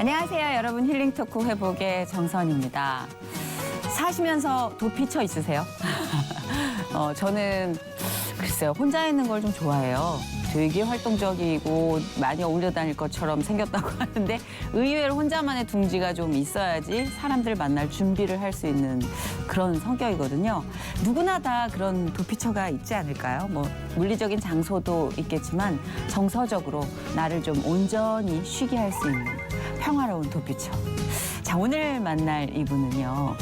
안녕하세요, 여러분. 힐링 토크 회복의 정선입니다. 사시면서 도피처 있으세요? 저는 글쎄요, 혼자 있는 걸 좀 좋아해요. 되게 활동적이고 많이 어울려 다닐 것처럼 생겼다고 하는데 의외로 혼자만의 둥지가 좀 있어야지 사람들 만날 준비를 할 수 있는 그런 성격이거든요. 누구나 다 그런 도피처가 있지 않을까요? 뭐 물리적인 장소도 있겠지만 정서적으로 나를 좀 온전히 쉬게 할 수 있는 평화로운 도피처. 자, 오늘 만날 이분은요.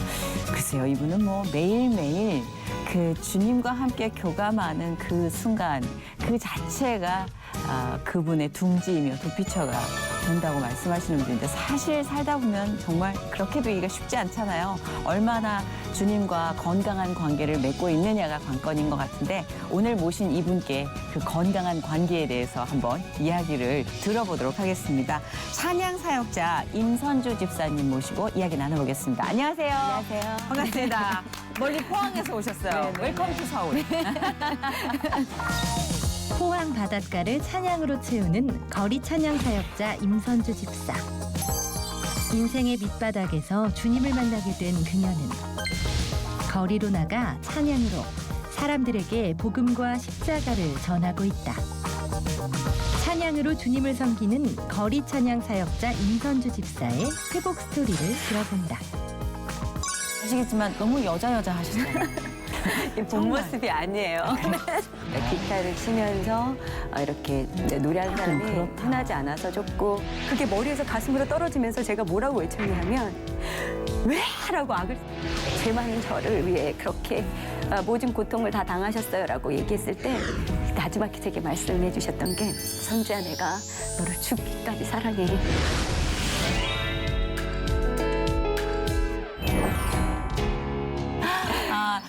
글쎄요, 이분은 뭐 매일매일 그 주님과 함께 교감하는 그 순간 그 자체가 그분의 둥지이며 도피처가 된다고 말씀하시는 분인데 사실 살다 보면 정말 그렇게 되기가 쉽지 않잖아요. 얼마나 주님과 건강한 관계를 맺고 있느냐가 관건인 것 같은데 오늘 모신 이분께 그 건강한 관계에 대해서 한번 이야기를 들어보도록 하겠습니다. 찬양 사역자 임선주 집사님 모시고 이야기 나눠보겠습니다. 안녕하세요. 안녕하세요. 반갑습니다. 멀리 포항에서 오셨어요. 네네. 웰컴 투 서울. 포항 바닷가를 찬양으로 채우는 거리 찬양 사역자 임선주 집사. 인생의 밑바닥에서 주님을 만나게 된 그녀는 거리로 나가 찬양으로 사람들에게 복음과 십자가를 전하고 있다. 찬양으로 주님을 섬기는 거리 찬양 사역자 임선주 집사의 회복 스토리를 들어본다. 아시겠지만 너무 여자 하시잖아요. 본 모습이 아니에요. 기타를 치면서 이렇게 노래하는 사람이 흔하지 않아서 좋고 그게 머리에서 가슴으로 떨어지면서 제가 뭐라고 외쳤냐면 왜? 라고 제 많은 저를 위해 그렇게 모든 고통을 다 당하셨어요 라고 얘기했을 때 나지막히 제게 말씀해 주셨던 게 선주야 내가 너를 죽기까지 사랑해.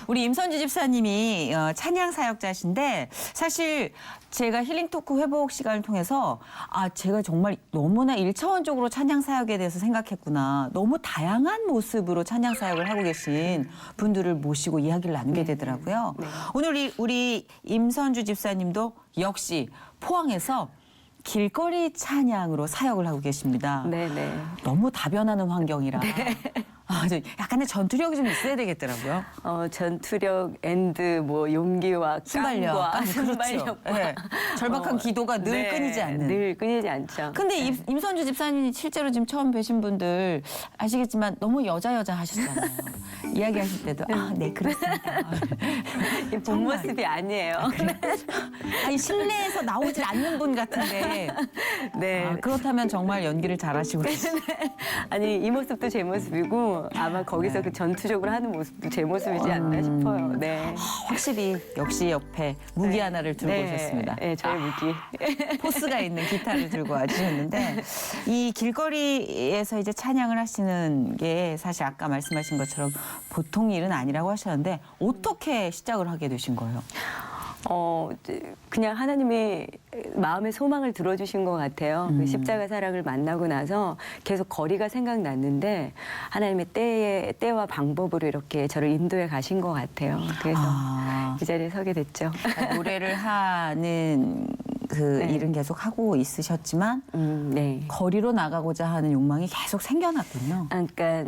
우리 임선주 집사님이 찬양 사역자신데 사실 제가 힐링 토크 회복 시간을 통해서 제가 정말 너무나 일차원적으로 찬양 사역에 대해서 생각했구나. 너무 다양한 모습으로 찬양 사역을 하고 계신 분들을 모시고 이야기를 나누게 되더라고요. 네. 오늘 우리 임선주 집사님도 역시 포항에서 길거리 찬양으로 사역을 하고 계십니다. 네네. 너무 다변하는 환경이라 약간의 전투력이 좀 있어야 되겠더라고요. 전투력 앤드 뭐 용기와 순발력, 깜과 그렇죠. 순발력과 네. 절박한 기도가 늘 네, 끊이지 않는. 늘 끊이지 않죠. 근데 네. 임선주 집사님이 실제로 지금 처음 뵈신 분들 아시겠지만 너무 여자 하셨잖아요. 이야기하실 때도 네 그렇습니다. 본 정말. 모습이 아니에요. 아니 실내에서 나오질 않는 분 같은데 네. 그렇다면 정말 연기를 잘하시고 계시죠. 아니 이 모습도 제 모습이고 아마 거기서 그 전투적으로 하는 모습도 제 모습이지 않나 싶어요. 네. 확실히 역시 옆에 무기 하나를 들고 오셨습니다. 네, 저의 무기. 포스가 있는 기타를 들고 와주셨는데 이 길거리에서 이제 찬양을 하시는 게 사실 아까 말씀하신 것처럼 보통 일은 아니라고 하셨는데 어떻게 시작을 하게 되신 거예요? 그냥 하나님이 마음의 소망을 들어주신 것 같아요. 그 십자가 사랑을 만나고 나서 계속 거리가 생각났는데 하나님의 때와 방법으로 이렇게 저를 인도해 가신 것 같아요. 그래서 이 자리에 서게 됐죠. 노래를 하는 그 네. 일은 계속 하고 있으셨지만 네. 거리로 나가고자 하는 욕망이 계속 생겨났군요. 그러니까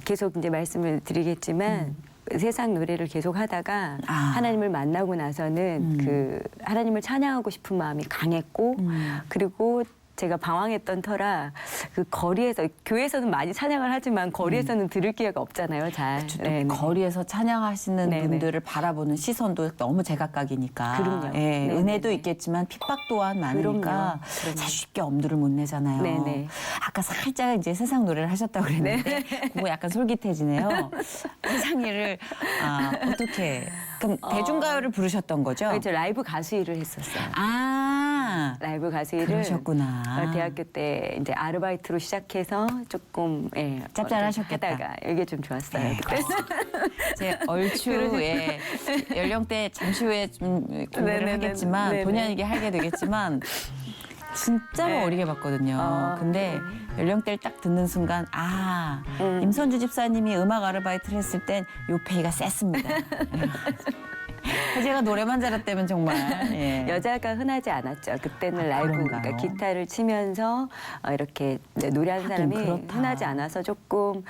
계속 이제 말씀을 드리겠지만 세상 노래를 계속 하다가 하나님을 만나고 나서는 그 하나님을 찬양하고 싶은 마음이 강했고 그리고 제가 방황했던 터라 그 거리에서 교회에서는 많이 찬양을 하지만 거리에서는 들을 기회가 없잖아요, 잘. 네, 네. 거리에서 찬양하시는 네네. 분들을 바라보는 시선도 너무 제각각이니까. 그럼요. 예, 네네네. 은혜도 있겠지만 핍박 또한 많으니까 그럼요. 사실 쉽게 엄두를 못 내잖아요. 네네. 아까 살짝 이제 세상 노래를 하셨다고 그랬는데 그거 약간 솔깃해지네요. 세상 일을 어떻게 그럼 대중가요를 부르셨던 거죠? 저 라이브 가수 일을 했었어요. 라이브 가수 일을 그러셨구나. 대학교 때 이제 아르바이트로 시작해서 조금 짭짤하셨겠다. 하다가 이게 좀 좋았어요. 네, 제 얼추 연령대 잠시 후에 좀 공부를 네네네. 하겠지만 네네. 본의 아니게 하게 되겠지만 진짜로 네. 어리게 봤거든요. 근데 연령대를 딱 듣는 순간 임선주 집사님이 음악 아르바이트를 했을 땐 요 페이가 셌습니다. 제가 노래만 잘했다면 정말. 예. 여자가 흔하지 않았죠. 그때는 아, 라이브, 그런가요? 그러니까 기타를 치면서 이렇게 노래하는 하긴 사람이 그렇다. 흔하지 않아서 조금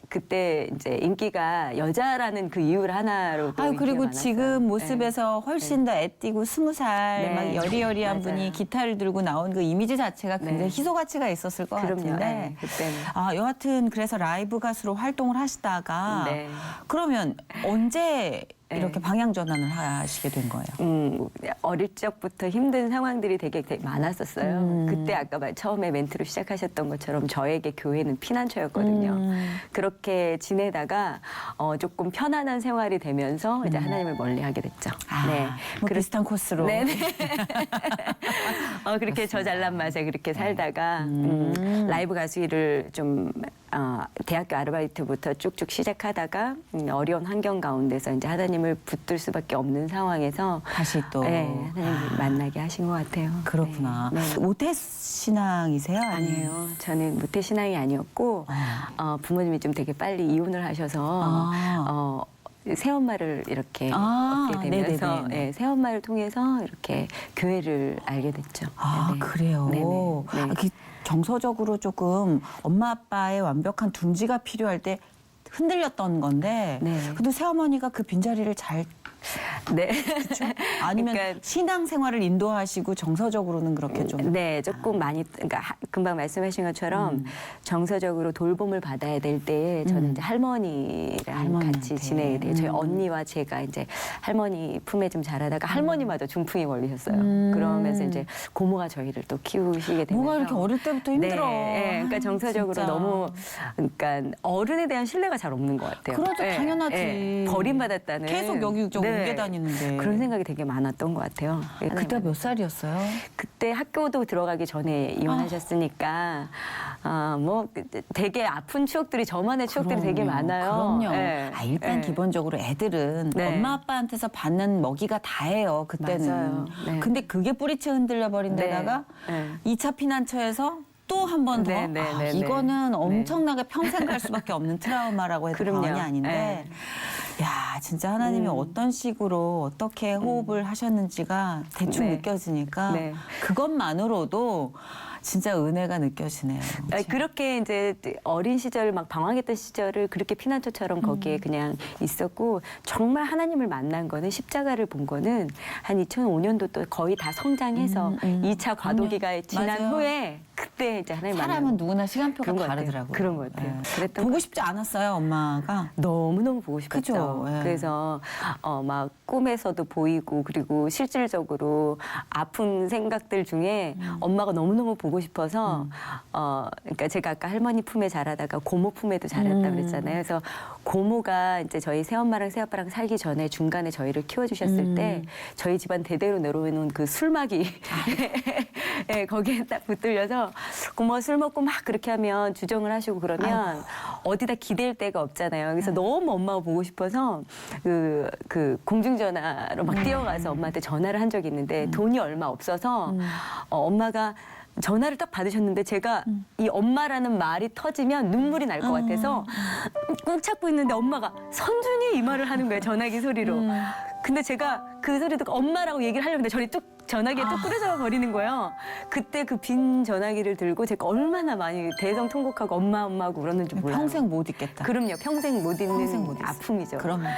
그때 이제 인기가 여자라는 그 이유를 하나로 또 아유, 인기가 그리고 많았어요. 지금 모습에서 훨씬 더 애띠고 20살 네. 막 여리여리한 맞아요. 분이 기타를 들고 나온 그 이미지 자체가 굉장히 네. 희소 가치가 있었을 것 그럼요. 같은데. 네, 그때는. 아, 여하튼 그래서 라이브 가수로 활동을 하시다가 네. 그러면 언제 네. 이렇게 방향 전환을 하시게 된 거예요? 어릴 적부터 힘든 상황들이 되게 많았었어요. 그때 아까 처음에 멘트로 시작하셨던 것처럼 저에게 교회는 피난처였거든요. 그렇게 지내다가 조금 편안한 생활이 되면서 이제 하나님을 멀리하게 됐죠. 아, 뭐 비슷한 코스로. 네네. 그렇게 저 잘난 맛에 그렇게 살다가 라이브 가수 일을 좀 대학교 아르바이트부터 쭉쭉 시작하다가 어려운 환경 가운데서 이제 하나님을 붙들 수밖에 없는 상황에서 다시 또. 네, 하나님 만나게 하신 것 같아요. 그렇구나. 네. 네. 모태 신앙이세요? 아니에요. 저는 모태 신앙이 아니었고 부모님이 좀 되게 빨리 이혼을 하셔서 새엄마를 이렇게 얻게 되면서 네네네. 네, 새엄마를 통해서 이렇게 교회를 알게 됐죠. 아, 네네. 그래요? 네네. 네. 아, 정서적으로 조금 엄마 아빠의 완벽한 둥지가 필요할 때 흔들렸던 건데 네. 그래도 새어머니가 그 빈자리를 잘 네. 아니면 그러니까 신앙생활을 인도하시고 정서적으로는 그렇게 좀 네, 조금 많이 그러니까 금방 말씀하신 것처럼 정서적으로 돌봄을 받아야 될 때 저는 이제 할머니랑 할머니한테. 같이 지내야 돼요. 저희 언니와 제가 이제 할머니 품에 좀 자라다가 할머니마저 중풍에 걸리셨어요. 그러면서 이제 고모가 저희를 또 키우시게 되면서 뭐가 이렇게 어릴 때부터 힘들어. 네, 그러니까 정서적으로 진짜. 너무 그러니까 어른에 대한 신뢰가 잘 없는 것 같아요. 그래도 네, 당연하지. 네, 버림받았다는 계속 여기저기 네, 옮겨 다니는데. 그런 생각이 되게 많았던 것 같아요. 그때 몇 살이었어요? 그때 학교도 들어가기 전에 이혼하셨으니까 뭐 되게 아픈 추억들이 저만의 추억들이 되게 많아요. 그럼요. 네. 일단 네. 기본적으로 애들은 네. 엄마 아빠한테서 받는 먹이가 다예요. 그때는. 맞아요. 네. 근데 그게 뿌리채 흔들려 버린 네. 데다가 네. 2차 피난처에서 또 한 번 더. 네, 네, 아, 네, 네. 이거는 네. 엄청나게 평생 갈 수밖에 없는 트라우마라고 해도 그럼요. 과언이 아닌데. 네. 야, 진짜 하나님이 어떤 식으로 어떻게 호흡을 하셨는지가 대충 네. 느껴지니까 네. 그것만으로도 진짜 은혜가 느껴지네요. 그렇게 이제 어린 시절 막 방황했던 시절을 그렇게 피난처처럼 거기에 그냥 있었고 정말 하나님을 만난 거는 십자가를 본 거는 한 2005년도 또 거의 다 성장해서 2차 과도기가 지난 맞아요. 후에 그때 이제 하나님 사람은 만난 누구나 시간표가 그런 것 같아요. 다르더라고요. 그런 것 같아요. 그랬던 보고 싶지 않았어요, 엄마가. 너무너무 보고 싶었죠. 그죠? 예. 그래서 막 꿈에서도 보이고 그리고 실질적으로 아픈 생각들 중에 엄마가 너무너무 보고 싶어서 그러니까 제가 아까 할머니 품에 자라다가 고모 품에도 자랐다 그랬잖아요. 그래서 고모가 이제 저희 새엄마랑 새아빠랑 살기 전에 중간에 저희를 키워주셨을 때 저희 집안 대대로 내려오는 그 술막이 예, 거기에 딱 붙들려서 고모가 술 먹고 막 그렇게 하면 주정을 하시고 그러면 어디다 기댈 데가 없잖아요. 그래서 너무 엄마가 보고 싶어서 그 공중전화로 막 뛰어가서 엄마한테 전화를 한 적이 있는데 돈이 얼마 없어서 엄마가 전화를 딱 받으셨는데 제가 이 엄마라는 말이 터지면 눈물이 날 것 같아서 꾹 참고 있는데 엄마가 선준이 이 말을 하는 거예요. 전화기 소리로. 근데 제가 그 소리 듣고 엄마라고 얘기를 하려는데 저리 뚝 전화기에 뚝 부러져 버리는 거예요. 그때 그 빈 전화기를 들고 제가 얼마나 많이 대성통곡하고 엄마 하고 울었는지 몰라요. 평생 못 있겠다. 그럼요. 평생 못 잊는 평생 못 잊어요. 아픔이죠. 그럼요.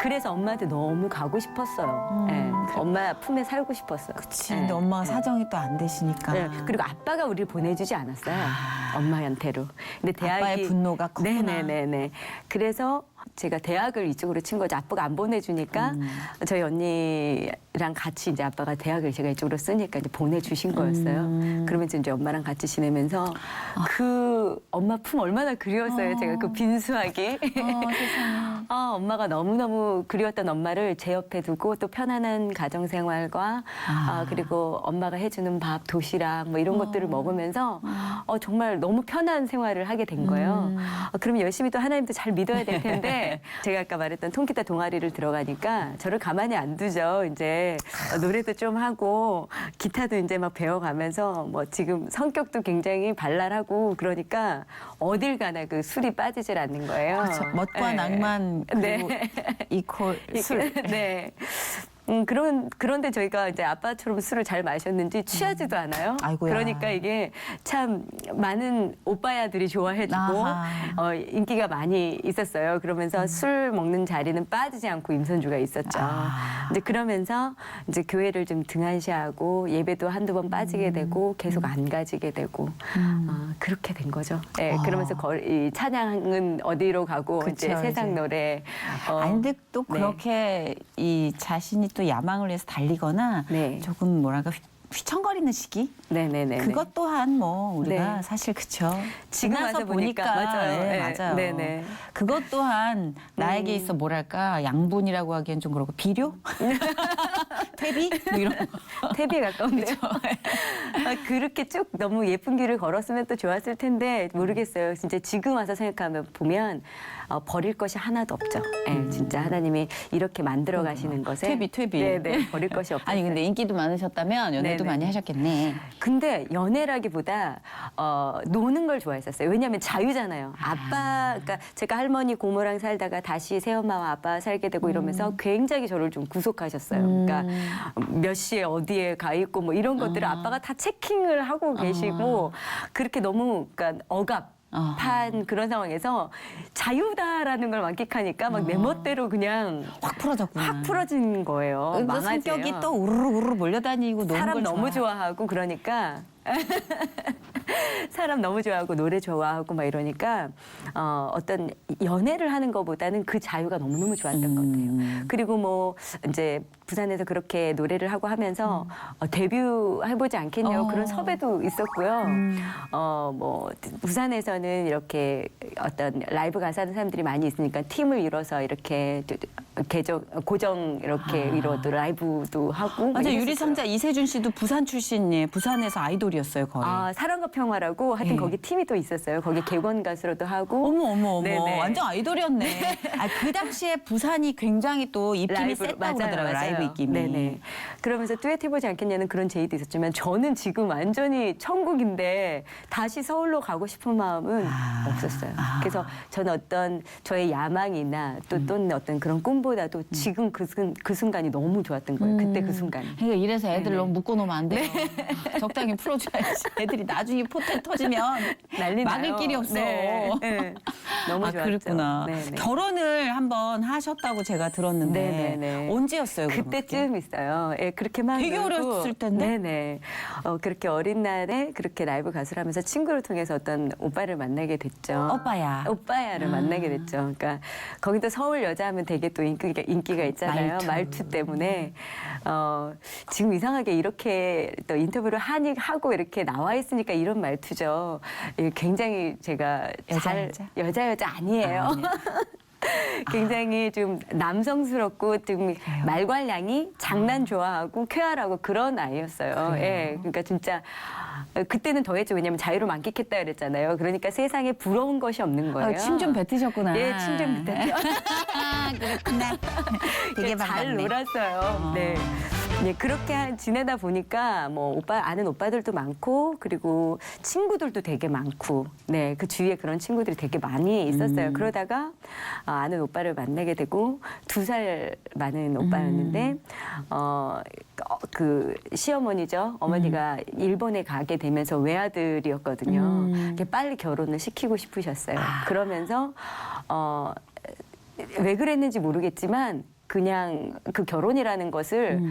그래서 엄마한테 너무 가고 싶었어요. 예. 엄마 품에 살고 싶었어요. 그치. 예. 근데 엄마가 예. 사정이 또 안 되시니까. 네. 그리고 아빠가 우리를 보내주지 않았어요. 엄마한테로. 근데 대학이 아빠의 분노가 컸구나. 네네네네. 그래서 제가 대학을 이쪽으로 친 거죠. 아빠가 안 보내주니까 저희 언니랑 같이 이제 아빠가 대학을 제가 이쪽으로 쓰니까 이제 보내주신 거였어요. 그러면서 이제 엄마랑 같이 지내면서 그 엄마 품 얼마나 그리웠어요. 제가 그 빈수하게. 세상에. 엄마가 너무너무 그리웠던 엄마를 제 옆에 두고 또 편안한 가정생활과 그리고 엄마가 해주는 밥, 도시락 뭐 이런 것들을 먹으면서 정말 너무 편한 생활을 하게 된 거예요. 그러면 열심히 또 하나님도 잘 믿어야 될 텐데 제가 아까 말했던 통기타 동아리를 들어가니까 저를 가만히 안 두죠. 이제 노래도 좀 하고 기타도 이제 막 배워가면서 뭐 지금 성격도 굉장히 발랄하고 그러니까 어딜 가나 그 술이 빠지질 않는 거예요. 그렇죠. 멋과 네. 낭만 그리고 네. 이퀄 술. 네. 그런데 저희가 이제 아빠처럼 술을 잘 마셨는지 취하지도 않아요. 아이고야. 그러니까 이게 참 많은 오빠야들이 좋아해주고 아하. 인기가 많이 있었어요. 그러면서 술 먹는 자리는 빠지지 않고 임선주가 있었죠. 이제 그러면서 이제 교회를 좀 등한시하고 예배도 한두 번 빠지게 되고 계속 안 가지게 되고 그렇게 된 거죠. 네, 그러면서 이 찬양은 어디로 가고 그쵸, 이제 세상 이제. 노래. 아니 근데 또 네. 그렇게 이 자신이 또 야망을 위해서 달리거나 네. 조금 뭐랄까 휘청거리는 시기 네네네. 그것 또한 뭐 우리가 네. 사실 그쵸 지금 지나서 와서 보니까 맞아요. 네, 네. 맞아요. 네네. 그것 또한 나에게 있어 뭐랄까 양분이라고 하기엔 좀 그렇고 비료 퇴비 뭐 이런 거. 태비에 가까운데요. 그렇게 쭉 너무 예쁜 길을 걸었으면 또 좋았을 텐데 모르겠어요. 진짜 지금 와서 생각하면 보면 버릴 것이 하나도 없죠. 네, 진짜 하나님이 이렇게 만들어 가시는 것에 퇴비. 네네 버릴 것이 없어요. 아니 근데 인기도 많으셨다면 연애도 네네. 많이 하셨겠네. 근데 연애라기보다 노는 걸 좋아했었어요. 왜냐하면 자유잖아요. 아빠, 그러니까 제가 할머니 고모랑 살다가 다시 새엄마와 아빠 살게 되고 이러면서 굉장히 저를 좀 구속하셨어요. 그러니까 몇 시에 어디에 가 있고 뭐 이런 것들을 아빠가 다 체킹을 하고 계시고 그렇게 너무 그러니까 억압한 그런 상황에서 자유다라는 걸 만끽하니까 막 내 멋대로 그냥 확 풀어졌구나. 확 풀어진 거예요. 또 망아지예요. 성격이 또 우르르 몰려다니고 노는 사람 걸 너무 좋아해. 좋아하고 그러니까 사람 너무 좋아하고 노래 좋아하고 막 이러니까 어떤 연애를 하는 것보다는 그 자유가 너무너무 좋았던 것 같아요. 그리고 뭐 이제 부산에서 그렇게 노래를 하고 하면서 데뷔해보지 않겠냐고 그런 섭외도 있었고요. 뭐 부산에서는 이렇게 어떤 라이브 가수 하는 사람들이 많이 있으니까 팀을 이뤄서 이렇게 고정 이렇게 이뤄도 라이브도 하고 맞아 뭐 유리상자 이세준 씨도 부산 출신이에요. 부산에서 아이돌이었어요 거의. 사랑과 평화라고 하여튼 네. 거기 팀이 또 있었어요. 거기 객원 가수로도 하고 어머 네네. 완전 아이돌이었네. 그 당시에 부산이 굉장히 또 입김이 셌다고 그러더라고요. 라이브 입김이. 네네. 그러면서 듀엣 해보지 않겠냐는 그런 제의도 있었지만 저는 지금 완전히 천국인데 다시 서울로 가고 싶은 마음은 없었어요. 그래서 저는 어떤 저의 야망이나 또는 어떤 그런 꿈보다도 지금 그 순간이 너무 좋았던 거예요. 그때 그 순간이. 그러니까 이래서 애들 네네. 너무 묶어놓으면 안 돼요. 적당히 풀어줘야지. 애들이 나중에 포텐 터지면 난리 막을 나요. 길이 없어. 네, 네. 너무 좋았죠. 그랬구나. 네네. 결혼을 한번 하셨다고 제가 들었는데 네네네. 언제였어요? 그럼 그때쯤 있어요. 예, 그렇게 막 되게 놀고. 어렸을 텐데? 네네. 그렇게 어린 날에 그렇게 라이브 가수를 하면서 친구를 통해서 어떤 오빠를 만나게 됐죠. 오빠야를 만나게 됐죠. 그러니까 거기도 서울 여자하면 되게 또 인기가 있잖아요. 말투 때문에. 지금 이상하게 이렇게 또 인터뷰를 하고 이렇게 나와 있으니까 이런 말투죠. 굉장히 제가 여자 아니에요. 굉장히 좀 남성스럽고 좀 말괄량이 장난 좋아하고 쾌활하고 그런 아이였어요. 예, 그러니까 진짜 그때는 더했죠. 왜냐하면 자유를 만끽했다 그랬잖아요. 그러니까 세상에 부러운 것이 없는 거예요. 침 좀 뱉으셨구나. 예, 침 좀 뱉었죠. 그렇구나. 되게 잘 반갑네. 놀았어요. 네. 네, 그렇게 지내다 보니까 뭐 아는 오빠들도 많고 그리고 친구들도 되게 많고 네, 그 주위에 그런 친구들이 되게 많이 있었어요. 그러다가 아는 오빠를 만나게 되고 2살 많은 오빠였는데 그 시어머니죠. 어머니가 일본에 가게 되면서 외아들이었거든요. 이렇게 빨리 결혼을 시키고 싶으셨어요. 그러면서 왜 그랬는지 모르겠지만 그냥 그 결혼이라는 것을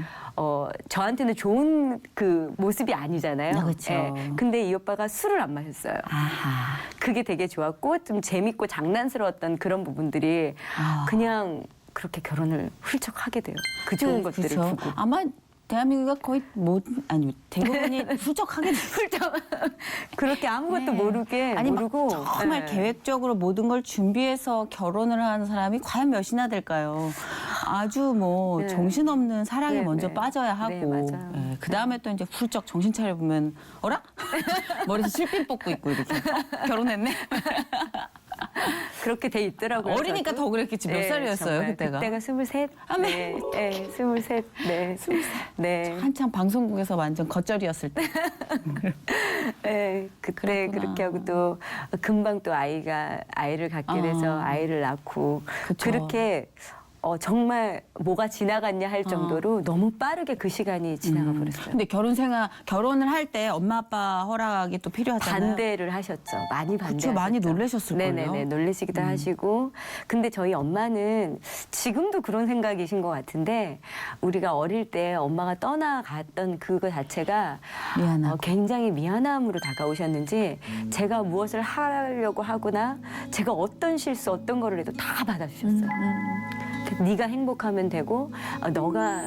저한테는 좋은 그 모습이 아니잖아요. 그렇죠. 예. 근데 이 오빠가 술을 안 마셨어요. 아하. 그게 되게 좋았고 좀 재밌고 장난스러웠던 그런 부분들이 그냥 그렇게 결혼을 훌쩍 하게 돼요. 그 좋은 것들을 그렇죠. 두고. 아마 대한민국이 거의 대부분이 훌쩍하게 훌쩍 그렇게 아무것도 모르게 아니 모르고 정말 네. 계획적으로 모든 걸 준비해서 결혼을 하는 사람이 과연 몇이나 될까요? 아주 뭐 네. 정신없는 사랑에 네, 먼저 네. 빠져야 하고 네, 맞아요. 그 다음에 또 이제 훌쩍 정신 차려보면 어라? 머리에서 실핀 뽑고 있고 이렇게 결혼했네? 그렇게 돼 있더라고요. 어리니까 저도. 더 그랬겠지. 몇 네, 살이었어요, 정말. 그때가? 그때가 23. 아, 네. 네, 23. 네. 20살. 네. 한창 방송국에서 완전 겉절이었을 때. 네, 그때 그랬구나. 그렇게 하고 또 금방 또 아이를 갖게 돼서 아이를 낳고 그쵸. 그렇게 정말 뭐가 지나갔냐 할 정도로 너무 빠르게 그 시간이 지나가 버렸어요. 근데 결혼을 할 때 엄마 아빠 허락이 또 필요하잖아요. 반대를 하셨죠. 많이 반대. 그쵸, 많이 놀라셨을걸요. 네네네, 놀라시기도 하시고. 근데 저희 엄마는 지금도 그런 생각이신 것 같은데 우리가 어릴 때 엄마가 떠나갔던 그거 자체가 미안하고. 굉장히 미안함으로 다가오셨는지 제가 무엇을 하려고 하거나 제가 어떤 실수, 어떤 거를 해도 다 받아주셨어요. 네가 행복하면 되고 너가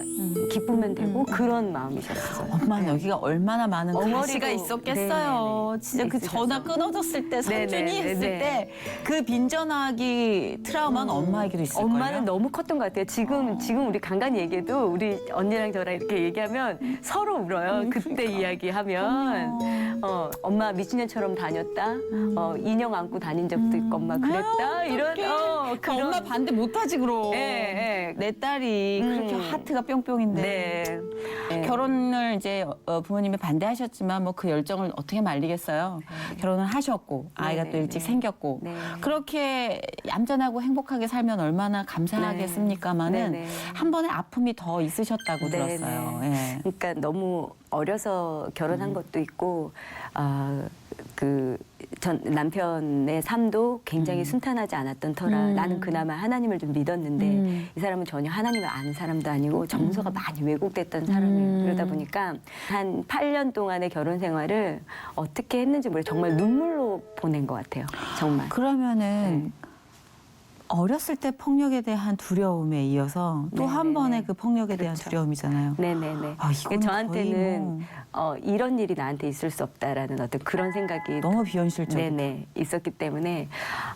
기쁘면 되고 그런 마음이셨어요. 엄마는 여기가 얼마나 많은 엉어리고. 가시가 있었겠어요. 네네네. 진짜 그 있으셨어요. 전화 끊어졌을 때, 성준이 네네네네. 했을 때 그 빈전화기 트라우마는 엄마에게도 있을 거예요. 엄마는 너무 컸던 것 같아요. 지금 우리 간간히 얘기해도 우리 언니랑 저랑 이렇게 얘기하면 서로 울어요. 그때 그러니까. 이야기하면 엄마 미친년처럼 다녔다. 인형 안고 다닌 적도 있고 엄마 그랬다. 이런 그 엄마 반대 못하지 그럼. 예. 내 딸이 그렇게 하트가 뿅뿅인데. 네. 네. 결혼을 이제 부모님이 반대하셨지만 뭐 그 열정을 어떻게 말리겠어요. 결혼을 하셨고 아이가 또 일찍 생겼고 네. 그렇게 얌전하고 행복하게 살면 얼마나 감사하겠습니까마는 네. 네. 한 번의 아픔이 더 있으셨다고 네, 들었어요. 네. 예. 그러니까 너무 어려서 결혼한 것도 있고 전 남편의 삶도 굉장히 순탄하지 않았던 터라 나는 그나마 하나님을 좀 믿었는데 이 사람은 전혀 하나님을 아는 사람도 아니고 정서가 많이 왜곡됐던 사람이에요. 그러다 보니까 한 8년 동안의 결혼 생활을 어떻게 했는지 모르겠어요. 정말 눈물로 보낸 것 같아요. 정말. 그러면은 어렸을 때 폭력에 대한 두려움에 이어서 또 한 네네네. 번의 그 폭력에 대한 그렇죠. 두려움이잖아요. 네네네. 아, 이거는 저한테는 거의 이런 일이 나한테 있을 수 없다라는 어떤 그런 생각이 너무 비현실적이고. 네네 있었기 때문에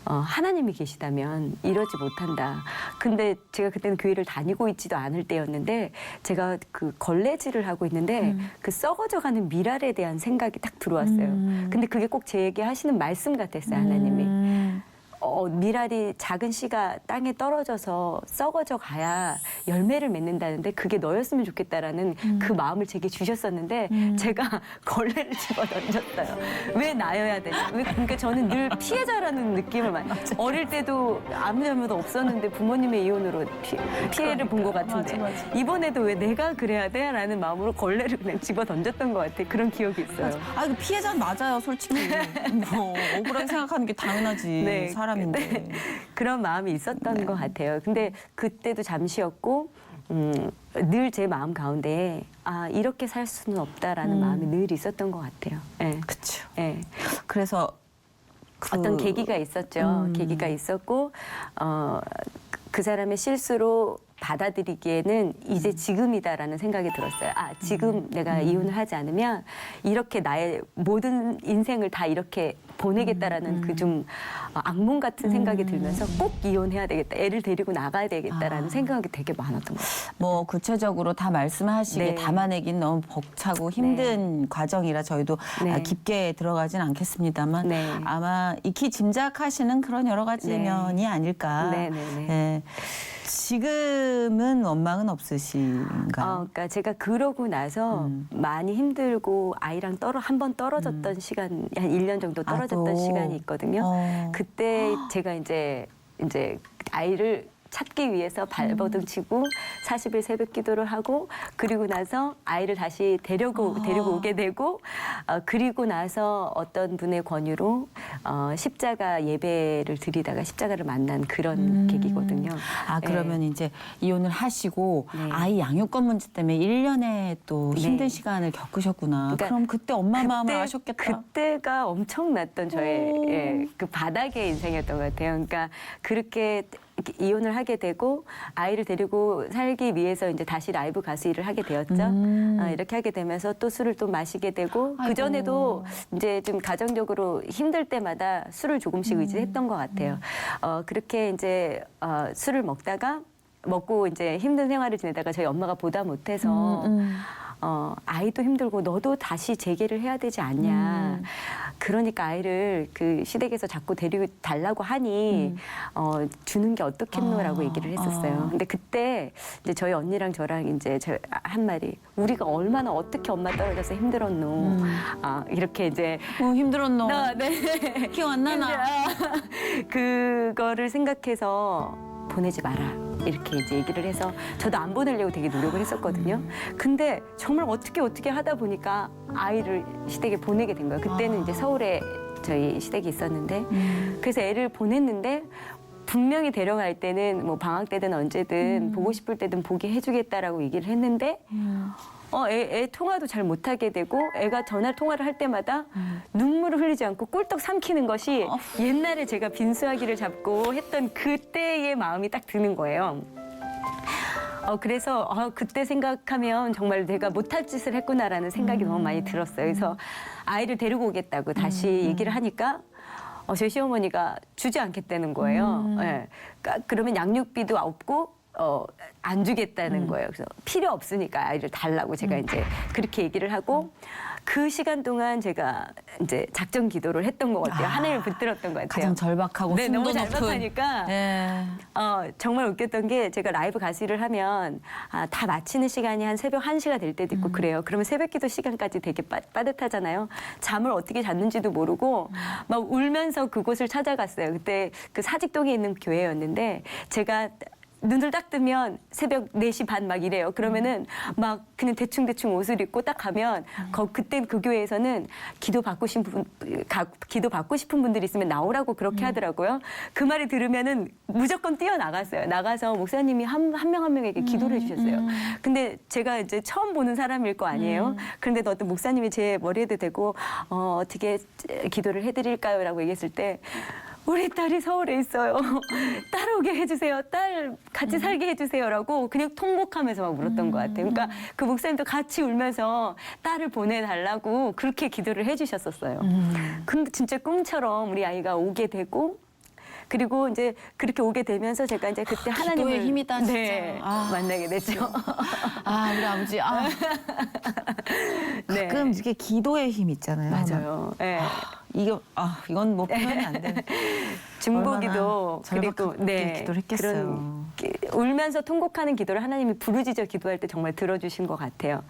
하나님이 계시다면 이러지 못한다. 근데 제가 그때는 교회를 다니고 있지도 않을 때였는데 제가 그 걸레질을 하고 있는데 그 썩어져가는 미랄에 대한 생각이 딱 들어왔어요. 근데 그게 꼭 제게 하시는 말씀 같았어요, 하나님이. 미랄이 작은 씨가 땅에 떨어져서 썩어져 가야 열매를 맺는다는데 그게 너였으면 좋겠다라는 그 마음을 제게 주셨었는데 제가 걸레를 집어 던졌어요. 왜 나여야 되냐? 그러니까 저는 늘 피해자라는 느낌을 많이 어릴 때도 아무 잘못도 없었는데 부모님의 이혼으로 피해를 본 것 같은데 맞아. 이번에도 왜 내가 그래야 돼? 라는 마음으로 걸레를 그냥 집어 던졌던 것 같아요. 그런 기억이 있어요. 아, 이거 피해자는 맞아요, 솔직히. 뭐, 억울하게 생각하는 게 당연하지. 네. 사람인데. 그런 마음이 있었던 것 같아요. 근데 그때도 잠시였고 늘 제 마음 가운데 이렇게 살 수는 없다라는 마음이 늘 있었던 것 같아요. 네. 그쵸. 네. 그래서 어떤 계기가 있었죠. 계기가 있었고 그 사람의 실수로 받아들이기에는 이제 지금이다라는 생각이 들었어요. 지금 내가 이혼을 하지 않으면 이렇게 나의 모든 인생을 다 이렇게 보내겠다라는 그 좀 악몽 같은 생각이 들면서 꼭 이혼해야 되겠다. 애를 데리고 나가야 되겠다라는 생각이 되게 많았던 것 같아요. 뭐 구체적으로 다 말씀하시게 네. 담아내긴 너무 벅차고 힘든 과정이라 저희도 네. 깊게 들어가진 않겠습니다만 네. 아마 익히 짐작하시는 그런 여러 가지 네. 면이 아닐까. 네네네. 예. 지금은 원망은 없으신가요? 그러니까 제가 그러고 나서 많이 힘들고 아이랑 한 번 떨어졌던 시간, 한 1년 정도 떨어졌던 또. 시간이 있거든요. 그때 제가 이제 아이를 찾기 위해서 발버둥 치고 40일 새벽 기도를 하고 그리고 나서 아이를 다시 데리고 오게 되고 그리고 나서 어떤 분의 권유로 십자가 예배를 드리다가 십자가를 만난 그런 계기거든요. 그러면 네. 이제 이혼을 하시고 네. 아이 양육권 문제 때문에 1년에 또 힘든 네. 시간을 겪으셨구나. 그러니까 그럼 그때 엄마 마음을 아셨겠다. 그때가 엄청났던 저의 오. 그 바닥의 인생이었던 것 같아요. 그러니까 그렇게 이혼을 하게 되고 아이를 데리고 살기 위해서 이제 다시 라이브 가수 일을 하게 되었죠. 이렇게 하게 되면서 또 술을 또 마시게 되고 그 전에도 이제 좀 가정적으로 힘들 때마다 술을 조금씩 의지했던 것 같아요. 그렇게 이제 술을 먹고 이제 힘든 생활을 지내다가 저희 엄마가 보다 못해서 아이도 힘들고 너도 다시 재개를 해야 되지 않냐. 그러니까 아이를 그 시댁에서 자꾸 데리고 달라고 하니 주는 게 어떻겠노라고 얘기를 했었어요. 근데 그때 이제 저희 언니랑 저랑 이제 한 말이 우리가 얼마나 어떻게 엄마 떨어져서 힘들었노. 이렇게 이제 힘들었노. 네. 키웠나 나. 그거를 생각해서 보내지 마라. 이렇게 이제 얘기를 해서 저도 안 보내려고 되게 노력을 했었거든요. 근데 정말 어떻게 하다 보니까 아이를 시댁에 보내게 된 거예요. 그때는 이제 서울에 저희 시댁이 있었는데 그래서 애를 보냈는데 분명히 데려갈 때는 뭐 방학 때든 언제든 보고 싶을 때든 보게 해주겠다라고 얘기를 했는데 애 통화도 잘 못하게 되고 애가 전화 통화를 할 때마다 눈물을 흘리지 않고 꿀떡 삼키는 것이 옛날에 제가 빈수아기를 잡고 했던 그때의 마음이 딱 드는 거예요. 그래서 그때 생각하면 정말 내가 못할 짓을 했구나라는 생각이 너무 많이 들었어요. 그래서 아이를 데리고 오겠다고 다시 얘기를 하니까 저희 시어머니가 주지 않겠다는 거예요. 예. 그러면 양육비도 없고 안 주겠다는 거예요. 그래서 필요 없으니까 아이를 달라고 제가 이제 그렇게 얘기를 하고 그 시간 동안 제가 이제 작전 기도를 했던 것 같아요. 하나님을 붙들었던 것 같아요. 가장 절박하고 네, 너무 숨도 높은. 절박하니까 네. 정말 웃겼던 게 제가 라이브 가수를 하면 다 마치는 시간이 한 새벽 1시가 될 때도 있고 그래요. 그러면 새벽 기도 시간까지 되게 빠듯하잖아요. 잠을 어떻게 잤는지도 모르고 막 울면서 그곳을 찾아갔어요. 그때 그 사직동에 있는 교회였는데 제가 눈을 딱 뜨면 새벽 4시 반 막 이래요. 그러면은 막 그냥 대충 옷을 입고 딱 가면 그때 그 교회에서는 기도 받고 싶은 분들이 있으면 나오라고 그렇게 하더라고요. 그 말을 들으면은 무조건 뛰어나갔어요. 나가서 목사님이 한 명 한 명에게 기도를 해주셨어요. 근데 제가 이제 처음 보는 사람일 거 아니에요. 그런데 어떤 목사님이 제 머리에도 대고 어떻게 기도를 해드릴까요? 라고 얘기했을 때 우리 딸이 서울에 있어요. 딸 오게 해주세요. 딸 같이 살게 해주세요라고 그냥 통곡하면서 막 울었던 것 같아요. 그러니까 그 목사님도 같이 울면서 딸을 보내달라고 그렇게 기도를 해주셨었어요. 근데 진짜 꿈처럼 우리 아이가 오게 되고 그리고 이제 그렇게 오게 되면서 제가 이제 그때 하나님을 기도의 힘이다, 진짜. 네, 네. 만나게 됐죠. 우리 아버지. 네. 가끔 이게 기도의 힘 있잖아요. 맞아요. 네. 이건 뭐 표현이 안 되는. 중보기도 그리고 기도를 했겠어요. 울면서 통곡하는 기도를 하나님이 부르짖어 기도할 때 정말 들어주신 것 같아요.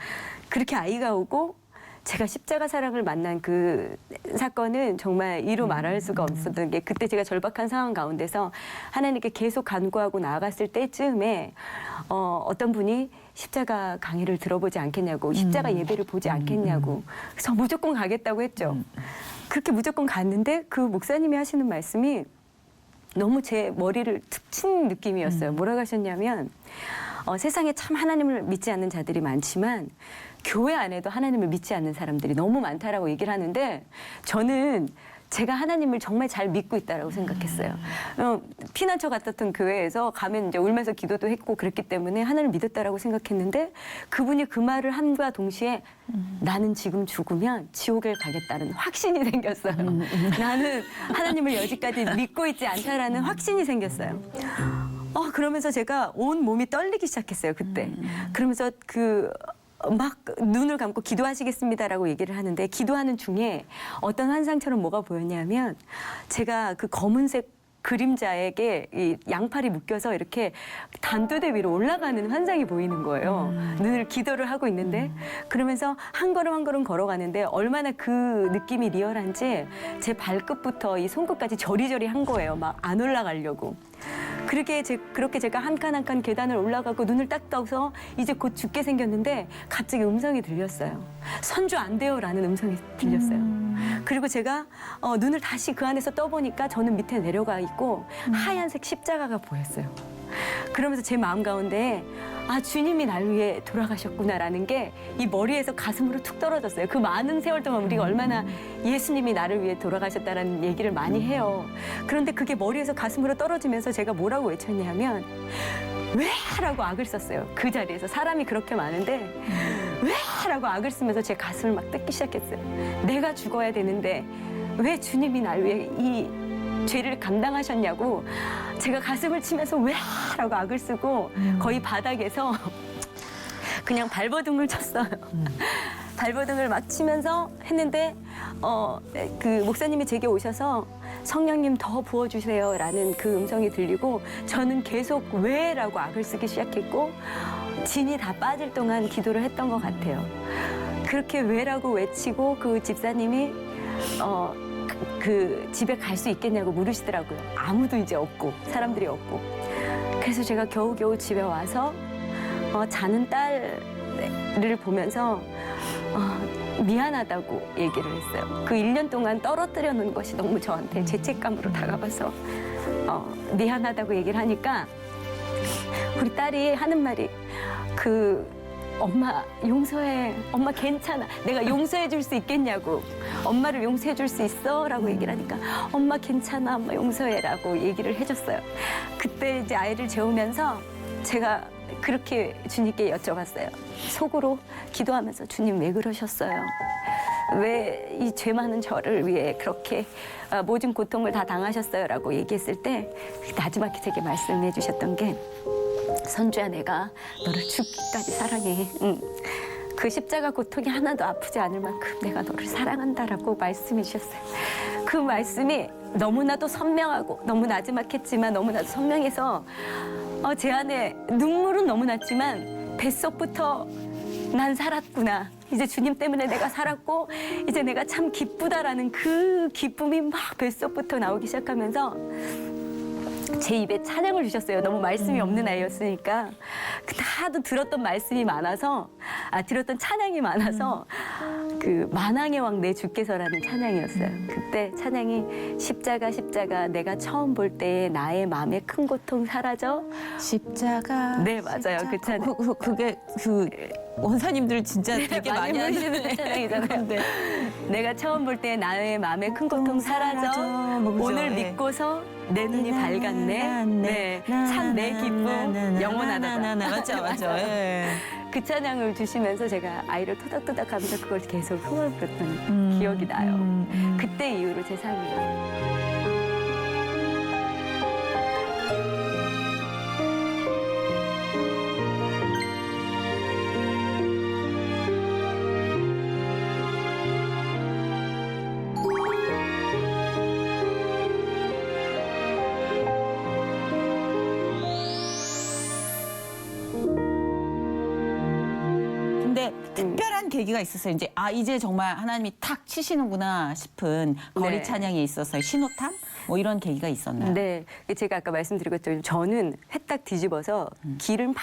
그렇게 아이가 오고 제가 십자가 사랑을 만난 그 사건은 정말 이루 말할 수가 없었던 게 그때 제가 절박한 상황 가운데서 하나님께 계속 간구하고 나아갔을 때쯤에 어떤 분이 십자가 강의를 들어보지 않겠냐고 십자가 예배를 보지 않겠냐고 그래서 무조건 가겠다고 했죠. 그렇게 무조건 갔는데 그 목사님이 하시는 말씀이 너무 제 머리를 툭 친 느낌이었어요. 뭐라고 하셨냐면 세상에 참 하나님을 믿지 않는 자들이 많지만 교회 안에도 하나님을 믿지 않는 사람들이 너무 많다라고 얘기를 하는데 저는 제가 하나님을 정말 잘 믿고 있다라고 생각했어요. 피난처 같았던 교회에서 가면 이제 울면서 기도도 했고 그랬기 때문에 하나님을 믿었다라고 생각했는데 그분이 그 말을 함과 동시에 나는 지금 죽으면 지옥에 가겠다는 확신이 생겼어요. 나는 하나님을 여지까지 믿고 있지 않다라는 확신이 생겼어요. 그러면서 제가 온 몸이 떨리기 시작했어요, 그때. 그러면서 막 눈을 감고 기도하시겠습니다라고 얘기를 하는데 기도하는 중에 어떤 환상처럼 뭐가 보였냐면 제가 그 검은색 그림자에게 이 양팔이 묶여서 이렇게 단두대 위로 올라가는 환상이 보이는 거예요. 눈을 기도를 하고 있는데 그러면서 한 걸음 걸어가는데 얼마나 그 느낌이 리얼한지 제 발끝부터 이 손끝까지 저리저리 한 거예요. 막 안 올라가려고. 그렇게 제가 한 칸 한 칸 계단을 올라가고 눈을 딱 떠서 이제 곧 죽게 생겼는데 갑자기 음성이 들렸어요. 선주 안 돼요라는 음성이 들렸어요. 그리고 제가 눈을 다시 그 안에서 떠보니까 저는 밑에 내려가 있고 하얀색 십자가가 보였어요. 그러면서 제 마음 가운데 주님이 날 위해 돌아가셨구나라는 게 이 머리에서 가슴으로 툭 떨어졌어요. 그 많은 세월 동안 우리가 얼마나 예수님이 나를 위해 돌아가셨다는 얘기를 많이 해요. 그런데 그게 머리에서 가슴으로 떨어지면서 제가 뭐라고 외쳤냐면 왜? 라고 악을 썼어요. 그 자리에서 사람이 그렇게 많은데 왜? 라고 악을 쓰면서 제 가슴을 막 뜯기 시작했어요. 내가 죽어야 되는데 왜 주님이 날 위해 이 죄를 감당하셨냐고 제가 가슴을 치면서 왜? 라고 악을 쓰고 거의 바닥에서 그냥 발버둥을 쳤어요. 발버둥을 막 치면서 했는데 그 목사님이 제게 오셔서 성령님 더 부어주세요라는 그 음성이 들리고 저는 계속 왜라고 악을 쓰기 시작했고 진이 다 빠질 동안 기도를 했던 것 같아요. 그렇게 왜라고 외치고 그 집사님이 그 집에 갈 수 있겠냐고 물으시더라고요. 아무도 이제 없고 사람들이 없고. 그래서 제가 겨우겨우 집에 와서 자는 딸을 보면서 미안하다고 얘기를 했어요. 그 1년 동안 떨어뜨려 놓은 것이 너무 저한테 죄책감으로 다가와서 미안하다고 얘기를 하니까 우리 딸이 하는 말이 엄마 용서해. 엄마 괜찮아. 내가 용서해 줄 수 있겠냐고. 엄마를 용서해 줄 수 있어? 라고 얘기를 하니까 엄마 괜찮아. 엄마 용서해. 라고 얘기를 해줬어요. 그때 이제 아이를 재우면서 제가 그렇게 주님께 여쭤봤어요. 속으로 기도하면서 주님 왜 그러셨어요? 왜 이 죄 많은 저를 위해 그렇게 모든 고통을 다 당하셨어요? 라고 얘기했을 때 마지막에 제게 말씀해 주셨던 게 선주야 내가 너를 죽기까지 사랑해. 그 십자가 고통이 하나도 아프지 않을 만큼 내가 너를 사랑한다라고 말씀해 주셨어요. 그 말씀이 너무나도 선명하고 너무 나지막했지만 너무나도 선명해서 제 안에 눈물은 너무 났지만 뱃속부터 난 살았구나. 이제 주님 때문에 내가 살았고 이제 내가 참 기쁘다라는 그 기쁨이 막 뱃속부터 나오기 시작하면서 제 입에 찬양을 주셨어요. 너무 말씀이 없는 아이였으니까. 근데 하도 들었던 말씀이 많아서, 들었던 찬양이 많아서, 그 만왕의 왕 내 주께서라는 찬양이었어요. 그때 찬양이 십자가 십자가 내가 처음 볼 때에 나의 마음의 큰 고통 사라져. 십자가. 네, 맞아요. 그 찬양. 그게 원사님들 진짜 되게 많이 하시는 찬양이잖아요. 건데. 내가 처음 볼 때에 나의 마음의 큰 고통 사라져. 오늘 믿고서 내 눈이 밝았네. 네, 참 내 기쁨 영원하다. 맞죠. 예. 그 찬양을 주시면서 제가 아이를 토닥토닥 하면서 그걸 계속 흥얼 부렸던 기억이 나요. 그때 이후로 제 삶이. 근데 특별한 계기가 있었어요. 이제 정말 하나님이 탁 치시는구나 싶은 거리 네. 찬양에 있어서의 신호탄? 뭐 이런 계기가 있었나요? 네, 제가 아까 말씀드렸죠. 저는 회 딱 뒤집어서 길을 막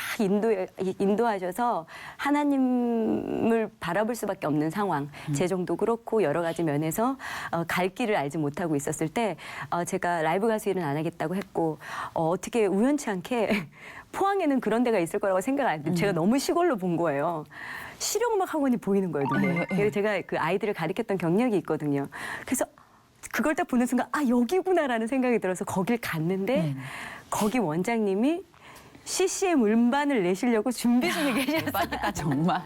인도하셔서 하나님을 바라볼 수밖에 없는 상황. 재정도 그렇고 여러 가지 면에서 갈 길을 알지 못하고 있었을 때 제가 라이브 가수 일은 안 하겠다고 했고 어떻게 우연치 않게 포항에는 그런 데가 있을 거라고 생각 안 했는데 제가 너무 시골로 본 거예요. 실용음악 학원이 보이는 거예요, 눈에. 그래서 제가 그 아이들을 가르쳤던 경력이 있거든요. 그래서 그걸 딱 보는 순간 여기구나라는 생각이 들어서 거길 갔는데 거기 원장님이 CCM 음반을 내시려고 준비 중에 계셨어요. 빠졌다 정말.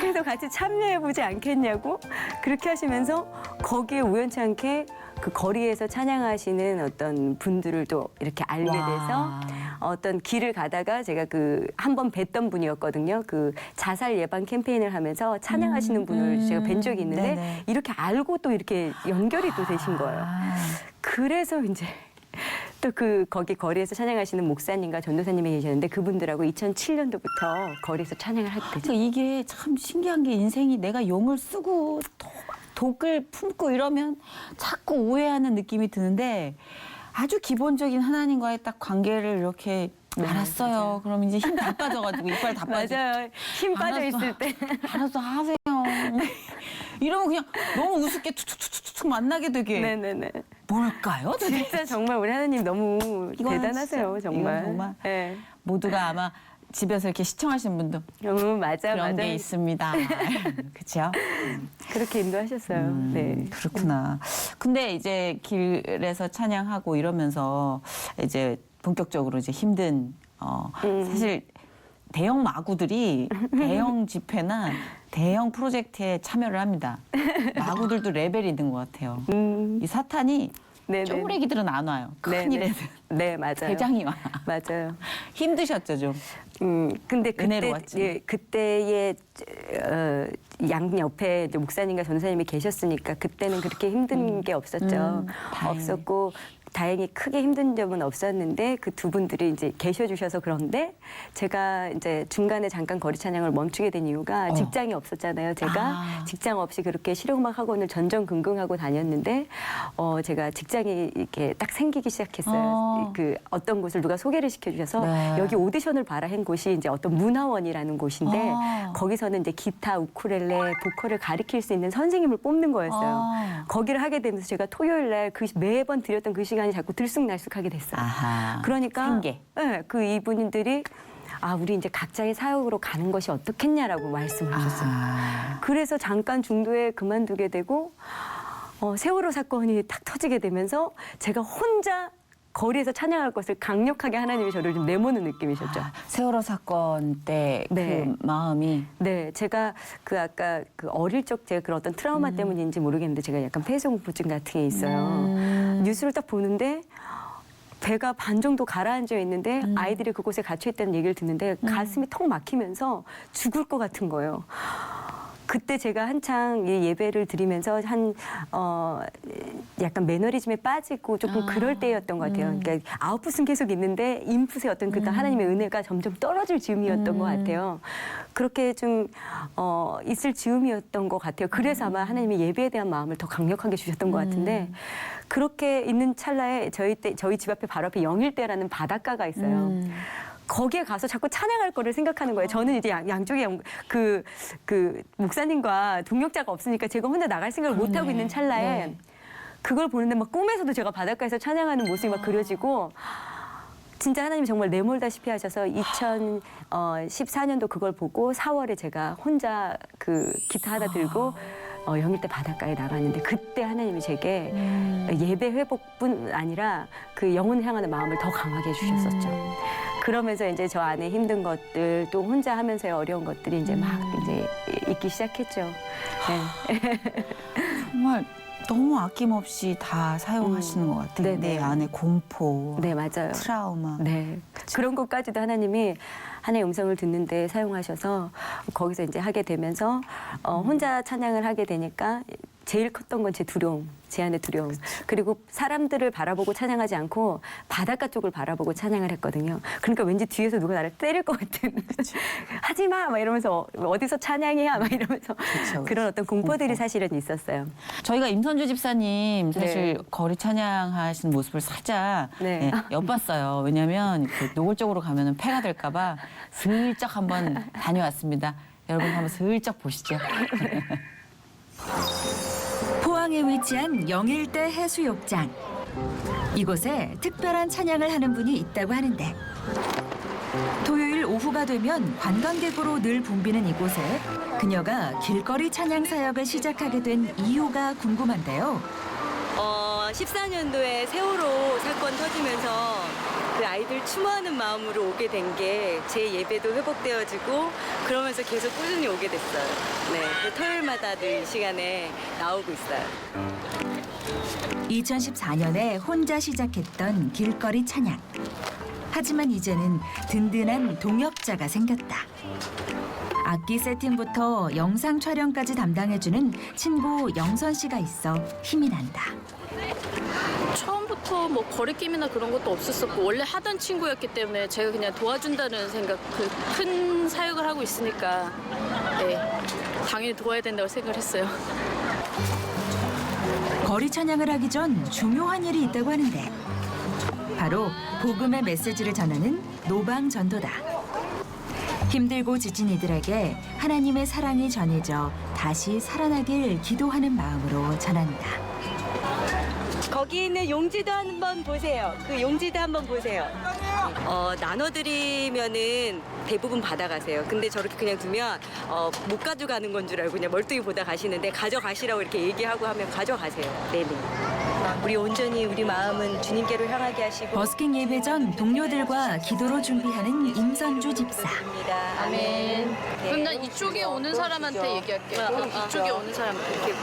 그래서 같이 참여해보지 않겠냐고 그렇게 하시면서 거기에 우연치 않게 그 거리에서 찬양하시는 어떤 분들을 또 이렇게 알게 돼서 어떤 길을 가다가 제가 그 한 번 뵀던 분이었거든요. 그 자살 예방 캠페인을 하면서 찬양하시는 분을 제가 뵌 적이 있는데 네네. 이렇게 알고 또 이렇게 연결이 또 되신 거예요. 그래서 이제 또 거기 거리에서 찬양하시는 목사님과 전도사님이 계시는데 그분들하고 2007년도부터 거리에서 찬양을 하게 되죠. 이게 참 신기한 게 인생이 내가 용을 쓰고 독을 품고 이러면 자꾸 오해하는 느낌이 드는데 아주 기본적인 하나님과의 딱 관계를 이렇게 알았어요. 그럼 이제 힘 다 빠져가지고 이빨 다 빠져. 맞아요. 힘 빠져 알았어. 있을 때. 알아서 하세요. 이러면 그냥 너무 우습게 툭툭툭툭 만나게 되게. 네네네. 뭘까요? 도대체? 진짜 정말 우리 하나님 너무 이건 대단하세요. 진짜, 정말. 이건 정말. 네. 모두가 아마 집에서 이렇게 시청하시는 분도 맞아, 그런 맞아. 게 있습니다. 그렇죠? 그렇게 인도하셨어요. 네. 그렇구나. 근데 이제 길에서 찬양하고 이러면서 이제 본격적으로 이제 힘든 사실 대형 마구들이 대형 집회나 대형 프로젝트에 참여를 합니다. 마구들도 레벨이 있는 것 같아요. 이 사탄이 네네. 쪼그레기들은 안 와요. 큰일에는 네, 맞아요. 대장이 와. 맞아요. 힘드셨죠 좀? 근데 그때 은혜로웠죠. 예, 그때의 양 옆에 이제 목사님과 전사님이 계셨으니까 그때는 그렇게 힘든 게 없었죠. 다행히. 없었고 다행히 크게 힘든 점은 없었는데 그 두 분들이 이제 계셔 주셔서 그런데 제가 이제 중간에 잠깐 거리 찬양을 멈추게 된 이유가 직장이 없었잖아요. 제가 직장 없이 그렇게 실용음악 학원을 전전긍긍하고 다녔는데 제가 직장이 이렇게 딱 생기기 시작했어요. 그 어떤 곳을 누가 소개를 시켜주셔서 네. 여기 오디션을 봐라 한 곳이 이제 어떤 문화원이라는 곳인데 거기서는 이제 기타, 우쿨렐레, 보컬을 가르칠 수 있는 선생님을 뽑는 거였어요. 거기를 하게 되면서 제가 토요일 날 매번 드렸던 그 시간이 자꾸 들쑥날쑥하게 됐어요. 아하. 그러니까 생계. 네, 그 이분들이 우리 이제 각자의 사역으로 가는 것이 어떻겠냐라고 말씀을 하셨어요. 그래서 잠깐 중도에 그만두게 되고 세월호 사건이 탁 터지게 되면서 제가 혼자 거리에서 찬양할 것을 강력하게 하나님이 저를 좀 내모는 느낌이셨죠. 세월호 사건 때 그 네. 마음이 네, 제가 아까 어릴 적 제가 그런 어떤 트라우마 때문인지 모르겠는데 제가 약간 폐소공포증 같은 게 있어요. 뉴스를 딱 보는데 배가 반 정도 가라앉아 있는데 아이들이 그곳에 갇혀 있다는 얘기를 듣는데 가슴이 턱 막히면서 죽을 것 같은 거예요. 그때 제가 한창 이 예배를 드리면서 약간 매너리즘에 빠지고 조금 그럴 때였던 것 같아요. 그러니까 아웃풋은 계속 있는데 인풋의 어떤 그 하나님의 은혜가 점점 떨어질 즈음이었던 것 같아요. 그렇게 좀 있을 즈음이었던 것 같아요. 그래서 아마 하나님의 예배에 대한 마음을 더 강력하게 주셨던 것 같은데 그렇게 있는 찰나에 저희 집 앞에 바로 앞에 영일대라는 바닷가가 있어요. 거기에 가서 자꾸 찬양할 거를 생각하는 거예요. 저는 이제 양쪽에 그 목사님과 동역자가 없으니까 제가 혼자 나갈 생각을 못 하고 있는 찰나에 그걸 보는데 막 꿈에서도 제가 바닷가에서 찬양하는 모습이 막 그려지고 진짜 하나님이 정말 내몰다시피 하셔서 2014년도 그걸 보고 4월에 제가 혼자 그 기타 하나 들고 영일대 바닷가에 나갔는데 그때 하나님이 제게 예배 회복뿐 아니라 그 영혼을 향하는 마음을 더 강하게 해주셨었죠. 그러면서 이제 저 안에 힘든 것들 또 혼자 하면서의 어려운 것들이 이제 막 이제 있기 시작했죠. 네. 정말 너무 아낌없이 다 사용하시는 것 같아요. 네네. 내 안에 공포, 네, 맞아요. 트라우마. 네. 그런 것까지도 하나님이 하나의 음성을 듣는데 사용하셔서 거기서 이제 하게 되면서 혼자 찬양을 하게 되니까 제일 컸던 건 제 두려움, 제 안의 두려움. 그리고 사람들을 바라보고 찬양하지 않고 바닷가 쪽을 바라보고 찬양을 했거든요. 그러니까 왠지 뒤에서 누가 나를 때릴 것 같은. 하지 마! 막 이러면서 어디서 찬양이야! 막 이러면서 그쵸. 그런 어떤 공포들이 공포. 사실은 있었어요. 저희가 임선주 집사님 사실 네. 거리 찬양하시는 모습을 살짝 네. 엿봤어요. 왜냐하면 이렇게 노골적으로 가면 폐가 될까봐 슬쩍 한번 다녀왔습니다. 여러분 한번 슬쩍 보시죠. 포항에 위치한 영일대 해수욕장. 이곳에 특별한 찬양을 하는 분이 있다고 하는데 토요일 오후가 되면 관광객으로 늘 붐비는 이곳에 그녀가 길거리 찬양 사역을 시작하게 된 이유가 궁금한데요. 14년도에 세월호 사건 터지면서 그 아이들 추모하는 마음으로 오게 된 게 제 예배도 회복되어지고 그러면서 계속 꾸준히 오게 됐어요. 네, 그 토요일마다 늘 이 시간에 나오고 있어요. 2014년에 혼자 시작했던 길거리 찬양. 하지만 이제는 든든한 동역자가 생겼다. 악기 세팅부터 영상 촬영까지 담당해주는 친구 영선 씨가 있어 힘이 난다. 처음부터 뭐 거리낌이나 그런 것도 없었었고 원래 하던 친구였기 때문에 제가 그냥 도와준다는 생각, 그 큰 사역을 하고 있으니까 네, 당연히 도와야 된다고 생각을 했어요. 거리 찬양을 하기 전 중요한 일이 있다고 하는데 바로 복음의 메시지를 전하는 노방 전도다. 힘들고 지친 이들에게 하나님의 사랑이 전해져 다시 살아나길 기도하는 마음으로 전한다. 거기 있는 용지도 한번 보세요. 그 용지도 한번 보세요. 나눠드리면은 대부분 받아가세요. 근데 저렇게 그냥 두면 못 가져가는 건 줄 알고 그냥 멀뚱히 보다 가시는데 가져가시라고 이렇게 얘기하고 하면 가져가세요. 네네. 우리 온전히 우리 마음은 주님께로 향하게 하시고. 버스킹 예배 전 동료들과 기도로 준비하는 임선주 집사. 아멘. 그럼 난 이쪽에 오는 사람한테 얘기할게요. 이쪽에 오는 사람한테.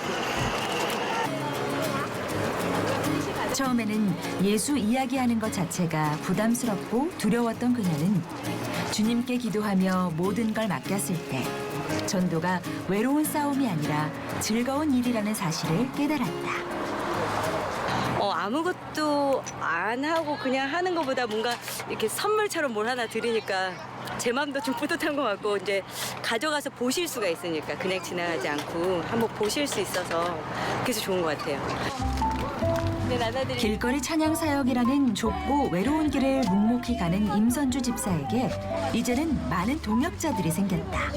처음에는 예수 이야기하는 것 자체가 부담스럽고 두려웠던 그녀는 주님께 기도하며 모든 걸 맡겼을 때 전도가 외로운 싸움이 아니라 즐거운 일이라는 사실을 깨달았다. 아무것도 안 하고 그냥 하는 것보다 뭔가 이렇게 선물처럼 뭘 하나 드리니까 제 마음도 좀 뿌듯한 것 같고 이제 가져가서 보실 수가 있으니까 그냥 지나가지 않고 한번 보실 수 있어서 그래서 좋은 것 같아요. 길거리 찬양 사역이라는 좁고 외로운 길을 묵묵히 가는 임선주 집사에게 이제는 많은 동역자들이 생겼다.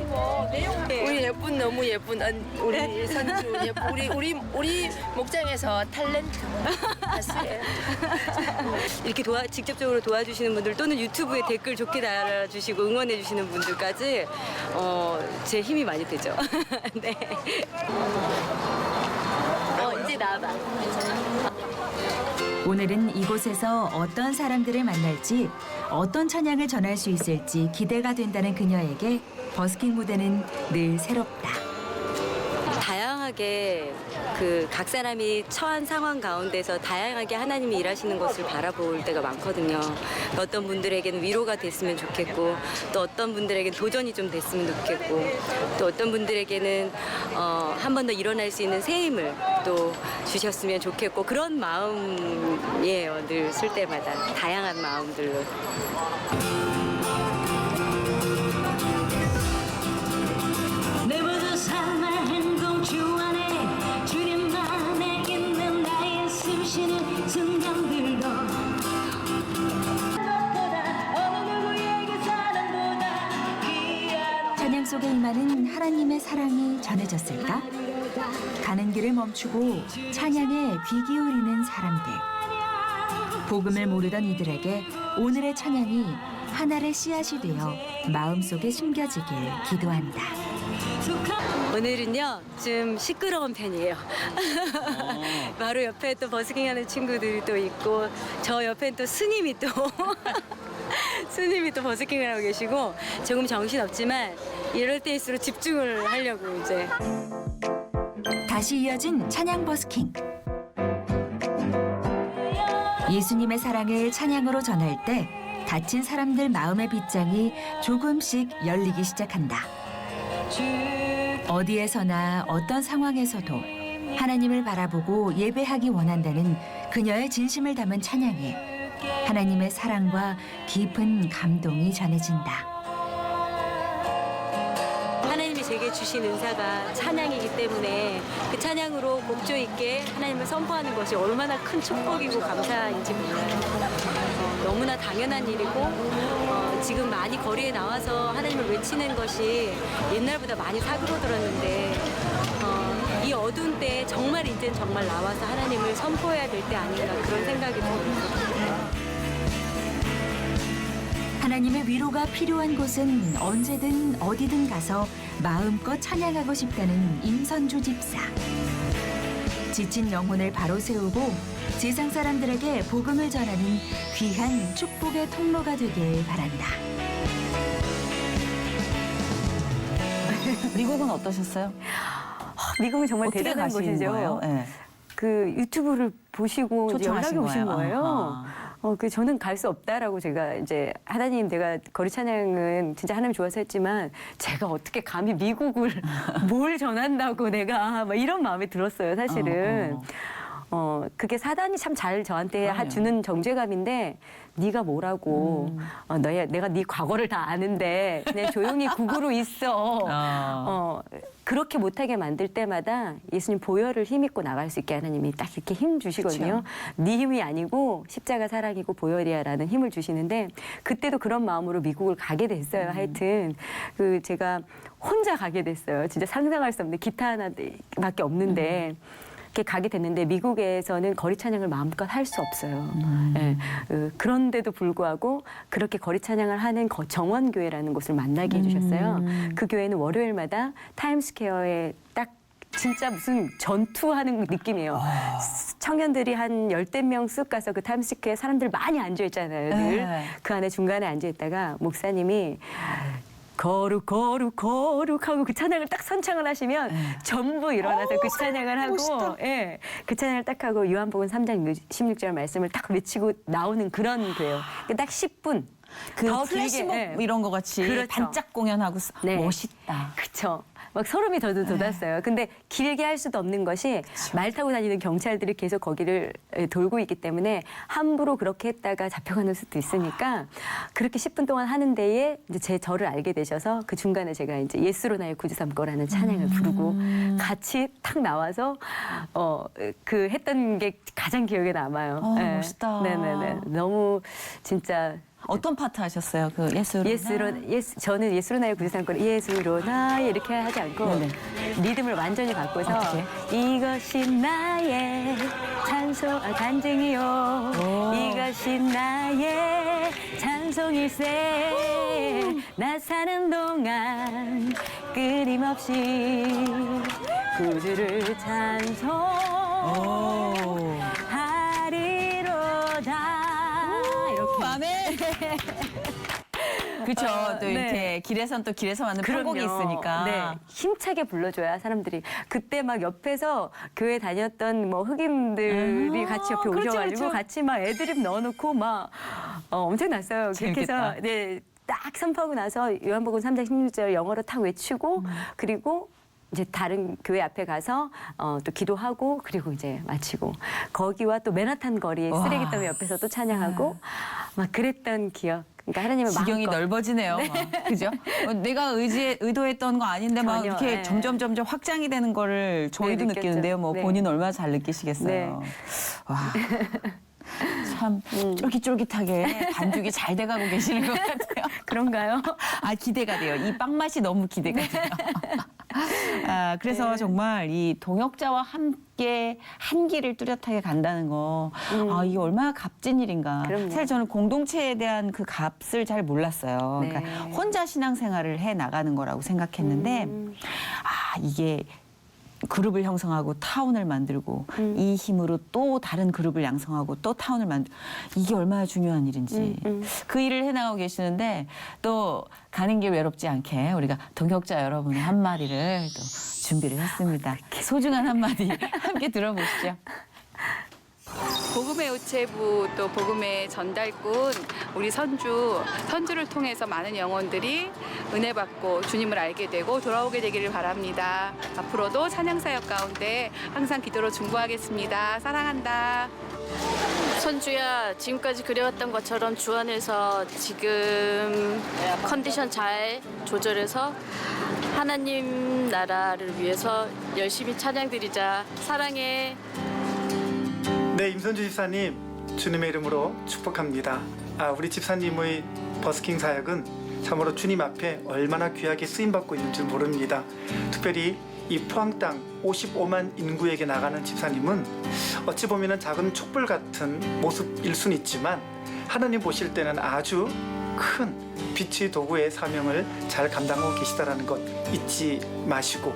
우리 예쁜 너무 예쁜 우리 선주 예쁜 우리 목장에서 탤런트 가수예요. 이렇게 직접적으로 도와주시는 분들 또는 유튜브에 댓글 좋게 달아주시고 응원해 주시는 분들까지 제 힘이 많이 되죠. 네. 이제 나와봐. 오늘은 이곳에서 어떤 사람들을 만날지 어떤 찬양을 전할 수 있을지 기대가 된다는 그녀에게 버스킹 무대는 늘 새롭다. 다양하게 각 사람이 처한 상황 가운데서 다양하게 하나님이 일하시는 것을 바라볼 때가 많거든요. 어떤 분들에게는 위로가 됐으면 좋겠고 또 어떤 분들에게는 도전이 좀 됐으면 좋겠고 또 어떤 분들에게는 한 번 더 일어날 수 있는 새 힘을 또 주셨으면 좋겠고 그런 마음이에요. 늘 쓸 때마다 다양한 마음들로. 내 모든 삶의 행동 주 안에 주님만에 있는 나의 숨쉬는 순간들도 어느 누구에게 사랑보다 귀한 찬양 속에 임하는 하나님의 사랑이 전해졌을까? 가는 길을 멈추고 찬양에 귀 기울이는 사람들. 복음을 모르던 이들에게 오늘의 찬양이 하나의 씨앗이 되어 마음속에 심겨지길 기도한다. 오늘은요 좀 시끄러운 편이에요. 바로 옆에 또 버스킹하는 친구들이 또 있고 저 옆에 또 스님이 또 스님이 또 버스킹을 하고 계시고 조금 정신 없지만 이럴 때일수록 집중을 하려고 이제. 다시 이어진 찬양 버스킹. 예수님의 사랑을 찬양으로 전할 때 다친 사람들 마음의 빗장이 조금씩 열리기 시작한다. 어디에서나 어떤 상황에서도 하나님을 바라보고 예배하기 원한다는 그녀의 진심을 담은 찬양에 하나님의 사랑과 깊은 감동이 전해진다. 하나님이 제게 주신 은사가 찬양이기 때문에 그 찬양으로 목조 있게 하나님을 선포하는 것이 얼마나 큰 축복이고 감사인지 몰라요. 너무나 당연한 일이고 지금 많이 거리에 나와서 하나님을 외치는 것이 옛날보다 많이 사그러들었는데 이 어두운 때에 정말 이젠 정말 나와서 하나님을 선포해야 될 때 아닌가 그런 생각이 들어요. 하나님의 위로가 필요한 곳은 언제든 어디든 가서 마음껏 찬양하고 싶다는 임선주 집사. 지친 영혼을 바로 세우고 세상 사람들에게 복음을 전하는 귀한 축복의 통로가 되길 바란다. 미국은 어떠셨어요? 미국은 정말 어떻게 대단한 가신 곳이죠. 거예요? 네. 그 유튜브를 보시고 이제 연락이 초청하신 오신 거예요? 거예요. 저는 갈 수 없다라고 제가 이제 하나님 내가 거리 찬양은 진짜 하나님 좋아서 했지만 제가 어떻게 감히 미국을 뭘 전한다고 내가 막 이런 마음이 들었어요, 사실은. 그게 사단이 참 잘 저한테 그럼요. 주는 정죄감인데 네가 뭐라고 내가 네 과거를 다 아는데 그냥 조용히 국으로 있어. 그렇게 못하게 만들 때마다 예수님 보혈을 힘입고 나갈 수 있게 하나님이 딱 이렇게 힘 주시거든요. 네 힘이 아니고 십자가 사랑이고 보혈이야라는 힘을 주시는데 그때도 그런 마음으로 미국을 가게 됐어요. 하여튼 제가 혼자 가게 됐어요. 진짜 상상할 수 없는 기타 하나밖에 없는데 이렇게 가게 됐는데 미국에서는 거리 찬양을 마음껏 할 수 없어요. 네. 그런데도 불구하고 그렇게 거리 찬양을 하는 정원교회라는 곳을 만나게 해주셨어요. 그 교회는 월요일마다 타임스퀘어에 딱 진짜 무슨 전투하는 느낌이에요. 청년들이 한 10명 쓱 가서 그 타임스퀘어에 사람들 많이 앉아있잖아요. 늘. 네. 그 안에 중간에 앉아있다가 목사님이 거룩 거룩 거룩 하고 그 찬양을 딱 선창을 하시면 전부 일어나서 그 찬양을 하고 예, 그 찬양을 딱 하고 요한복음 3장 16절 말씀을 딱 외치고 나오는 그런 교회요. 딱 10분 그 더 플래시몹 길게, 네. 이런 거 같이 그렇죠. 반짝 공연하고 네. 멋있다. 그쵸. 막 소름이 돋았어요. 근데 길게 할 수도 없는 것이 말 타고 다니는 경찰들이 계속 거기를 돌고 있기 때문에 함부로 그렇게 했다가 잡혀가는 수도 있으니까 그렇게 10분 동안 하는 데에 이제 저를 알게 되셔서 그 중간에 제가 이제 예수로 나의 구주 삼고라는 찬양을 부르고 같이 탁 나와서 그 했던 게 가장 기억에 남아요. 멋있다. 네네네. 너무 진짜 어떤 파트 하셨어요? 그 저는 예수로 나의 구주 삼고 예수로 나의 이렇게 하지 않고 네네. 리듬을 완전히 바꿔서 어떻게? 이것이 나의 간증이요 이것이 나의 찬송일세 나 사는 동안 끊임없이 구주를 찬송하리로다 이렇게 아멘. 그렇죠. 또 네. 이렇게 길에선 또 길에서 만든 편곡이 있으니까. 네. 힘차게 불러줘야 사람들이 그때 막 옆에서 교회 다녔던 뭐 흑인들이 같이 옆에 그렇죠, 오셔가지고 그렇죠. 같이 막 애드립 넣어놓고 막 엄청났어요. 그렇게 재밌겠다. 해서 네, 딱 선포하고 나서 요한복음 3장 16절 영어로 탁 외치고 그리고 이제 다른 교회 앞에 가서 또 기도하고 그리고 이제 마치고 거기와 또 맨하탄 거리 쓰레기더미 옆에서 또 찬양하고 막 그랬던 기억. 그러니까 하나님의 지경이 마음껏 넓어지네요. 막. 그죠? 내가 의도했던 거 아닌데 막 전혀, 이렇게 네. 점점 확장이 되는 거를 저희도 네, 느꼈죠. 느끼는데요. 뭐 네. 본인 얼마나 잘 느끼시겠어요. 네. 와. 참 쫄깃쫄깃하게 반죽이 잘 돼가고 계시는 것 같아요. 그런가요? 아, 기대가 돼요. 이 빵 맛이 너무 기대가 돼요. 아, 그래서 네. 정말 이 동역자와 함께 한 길을 뚜렷하게 간다는 거, 아, 이게 얼마나 값진 일인가. 그럼요. 사실 저는 공동체에 대한 그 값을 잘 몰랐어요. 네. 그러니까 혼자 신앙생활을 해 나가는 거라고 생각했는데, 아, 이게 그룹을 형성하고 타운을 만들고 이 힘으로 또 다른 그룹을 양성하고 또 타운을 만들고 이게 얼마나 중요한 일인지 그 일을 해나가고 계시는데 또 가는 길 외롭지 않게 우리가 동역자 여러분의 한마디를 또 준비를 했습니다. 소중한 한마디 함께 들어보시죠. 복음의 우체부 또 복음의 전달꾼 우리 선주를 통해서 많은 영혼들이 은혜 받고 주님을 알게 되고 돌아오게 되기를 바랍니다. 앞으로도 찬양 사역 가운데 항상 기도로 중보하겠습니다. 사랑한다. 선주야, 지금까지 그래왔던 것처럼 주 안에서 지금 컨디션 잘 조절해서 하나님 나라를 위해서 열심히 찬양 드리자. 사랑해. 네, 임선주 집사님, 주님의 이름으로 축복합니다. 우리 집사님의 버스킹 사역은 참으로 주님 앞에 얼마나 귀하게 쓰임받고 있는 줄 모릅니다. 특별히 이 포항 땅 55만 인구에게 나가는 집사님은 어찌 보면 작은 촛불 같은 모습일 순 있지만 하나님 보실 때는 아주 큰 빛의 도구의 사명을 잘 감당하고 계시다는 것 잊지 마시고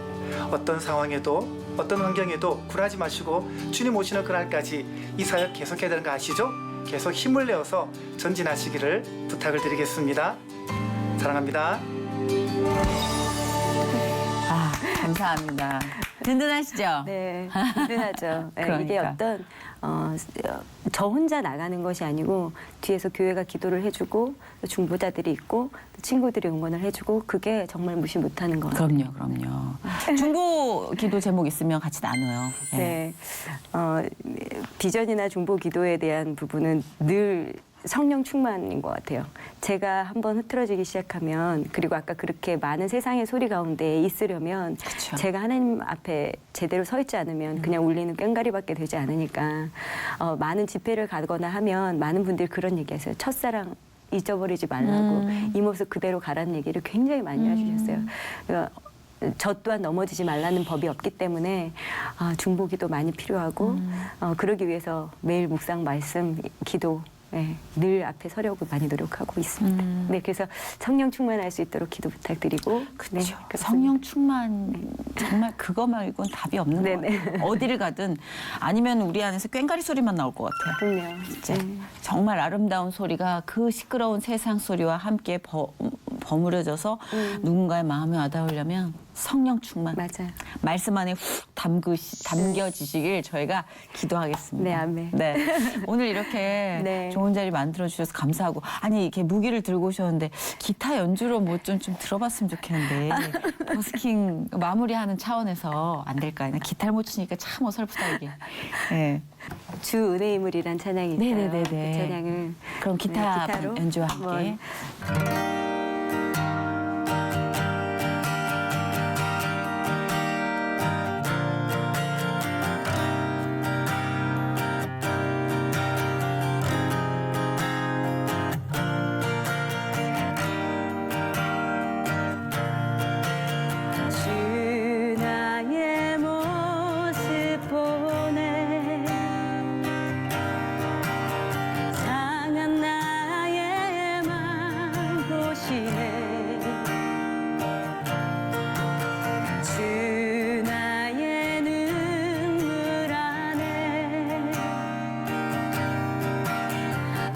어떤 상황에도 어떤 환경에도 굴하지 마시고 주님 오시는 그날까지 이 사역 계속해야 되는 거 아시죠? 계속 힘을 내어서 전진하시기를 부탁을 드리겠습니다. 사랑합니다. 아, 감사합니다. 든든하시죠? 네, 든든하죠. 네, 이게 그러니까. 어떤 저 혼자 나가는 것이 아니고 뒤에서 교회가 기도를 해주고 또 중보자들이 있고 또 친구들이 응원을 해주고 그게 정말 무시 못하는 거예요. 그럼요. 중보 기도 제목 있으면 같이 나눠요. 네, 비전이나 중보 기도에 대한 부분은 늘 성령 충만인 것 같아요. 제가 한번 흐트러지기 시작하면 그리고 아까 그렇게 많은 세상의 소리 가운데 있으려면 그쵸. 제가 하나님 앞에 제대로 서 있지 않으면 그냥 울리는 꽹가리밖에 되지 않으니까 많은 집회를 가거나 하면 많은 분들이 그런 얘기하세요. 첫사랑 잊어버리지 말라고 이 모습 그대로 가라는 얘기를 굉장히 많이 해주셨어요. 그러니까 저 또한 넘어지지 말라는 법이 없기 때문에 중보기도 많이 필요하고 그러기 위해서 매일 묵상 말씀 기도 네, 늘 앞에 서려고 많이 노력하고 있습니다. 네, 그래서 성령 충만할 수 있도록 기도 부탁드리고 그렇죠. 네, 그렇습니다. 성령 충만 정말 그거 말고는 답이 없는 것 네네. 같아요. 어디를 가든 아니면 우리 안에서 꽹가리 소리만 나올 것 같아요. 그럼요. 진짜 정말 아름다운 소리가 그 시끄러운 세상 소리와 함께 버무려져서 누군가의 마음에 와닿으려면 성령 충만. 맞아요. 말씀 안에 훅 담겨지시길 저희가 기도하겠습니다. 네, 아멘. 네. 오늘 이렇게 네. 좋은 자리 만들어 주셔서 감사하고 아니 이렇게 무기를 들고 오셨는데 기타 연주로 뭐 좀 들어봤으면 좋겠는데 버스킹 마무리하는 차원에서 안 될까요? 나 기타를 못 치니까 참 어설프다 이게. 네. 주 은혜의 물이란 찬양이 있어요. 네네네네. 그 찬양을 그럼 기타 기타로 연주와 한번 함께. 주 나의 모습 보네 상한 나의 맘 보시네 주 나의 눈물 안에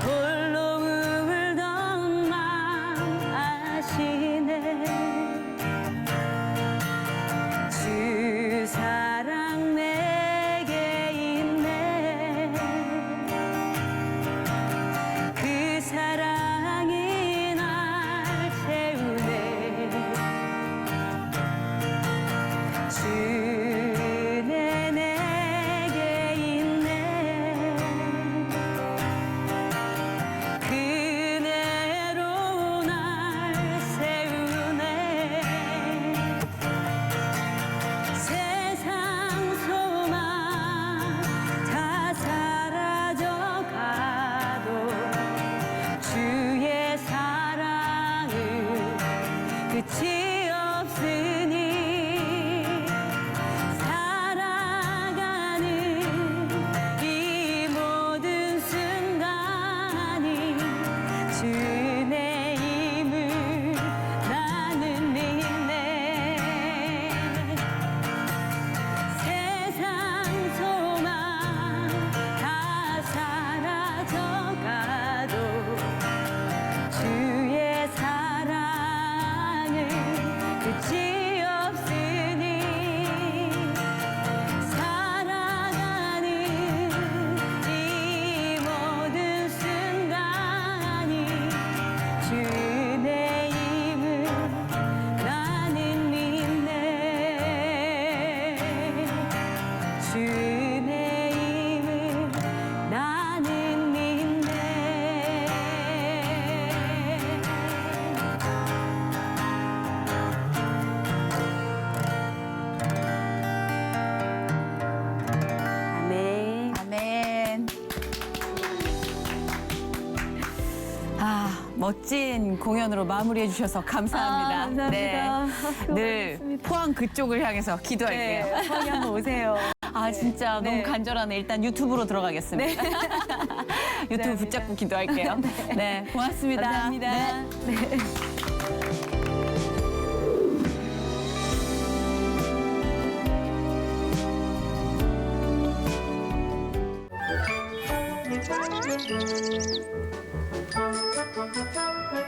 홀로 울던 맘 아시네 주 사랑 내게 있네 그 사랑이 날 채우네 주네 내게 있네 그네로 날 세우네 세상 소망 다 사라져 가도 주의 사랑은 끝이 없으니 살아가는 이 모든 순간이 주의 힘을 나는 믿네 세상 소망 다 사라져 가도 주의 사랑은 끝이 없으니 살아가는 이 모든 순간이 주의 힘을 나는 믿네 주의 힘을 나는 믿네 아멘 아멘. 아, 멋진 공연으로 마무리해 주셔서 감사합니다. 감사합니다. 네. 늘 포항 그쪽을 향해서 기도할게요. 네, 포항에 한번 오세요. 아, 진짜 네. 너무 간절하네. 일단 유튜브로 들어가겠습니다. 유튜브 붙잡고 기도할게요. 네, 고맙습니다. 감사합니다. 네. Thank you.